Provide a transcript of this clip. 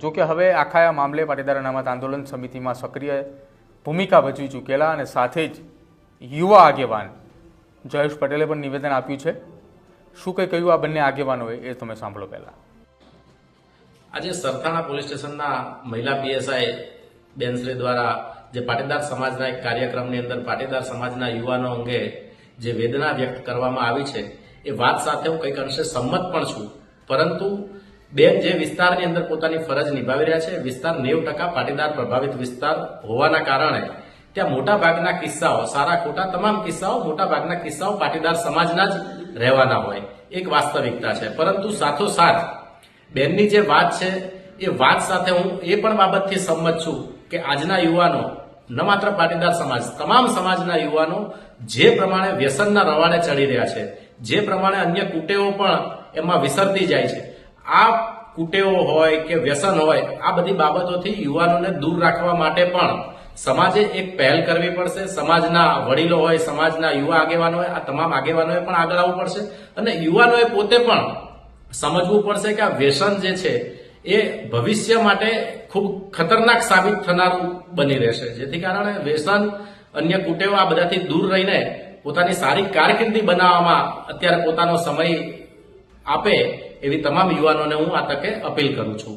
જોકે હવે આખા આ મામલે પાટીદાર અનામત આંદોલન સમિતિમાં સક્રિય ભૂમિકા ભજવી ચૂકેલા અને સાથે જ યુવા આગેવાન જયેશ પટેલે પણ નિવેદન આપ્યું છે. શું કંઈ કહ્યું આ બંને આગેવાનોએ એ તમે સાંભળો. પહેલા આજે સરથાણા પોલીસ સ્ટેશનના મહિલા પીએસઆઈ બેનશ્રી દ્વારા જે પાટીદાર સમાજના એક કાર્યક્રમની અંદર પાટીદાર સમાજના યુવાનો અંગે જે વેદના વ્યક્ત કરવામાં આવી છે એ વાત સાથે હું કંઈક અંશે સંમત પણ છું. પરંતુ બેન જે વિસ્તારની અંદર પોતાની ફરજ નિભાવી રહ્યા છે વિસ્તાર 90% પાટીદાર પ્રભાવિત વિસ્તાર હોવાના કારણે ત્યાં મોટા ભાગના કિસ્સાઓ સારા ખોટા તમામ કિસ્સાઓ મોટા ભાગના કિસ્સાઓ પાટીદાર સમાજના જ રહેવાના હોય એક વાસ્તવિકતા છે. પરંતુ સાથોસાથ બેનની જે વાત છે એ વાત સાથે હું એ પણ બાબતથી સંમત છું કે આજના યુવાનો ન માત્ર પાટીદાર સમાજ તમામ સમાજના યુવાનો જે પ્રમાણે વ્યસનના રવાડે ચડી રહ્યા છે, જે પ્રમાણે અન્ય કુટેવો પણ એમાં વિસરતી જાય છે, આ કુટેવો હોય કે વ્યસન હોય આ બધી બાબતોથી યુવાનોને દૂર રાખવા માટે પણ સમાજે એક પહેલ કરવી પડશે. સમાજના વડીલો હોય, સમાજના યુવા આગેવાનો હોય, આ તમામ આગેવાનોએ પણ આગળ આવવું પડશે અને યુવાનોએ પોતે પણ સમજવું પડશે કે આ વ્યસન જે છે એ ભવિષ્ય માટે ખૂબ ખતરનાક સાબિત થનારું બની રહેશે. જેથી કારણે વ્યસન અન્ય કુટેવો આ બધાથી દૂર રહીને પોતાની સારી કારકિર્દી બનાવવામાં અત્યારે પોતાનો સમય આપે એવી તમામ યુવાનોને હું આ તકે અપીલ કરું છું.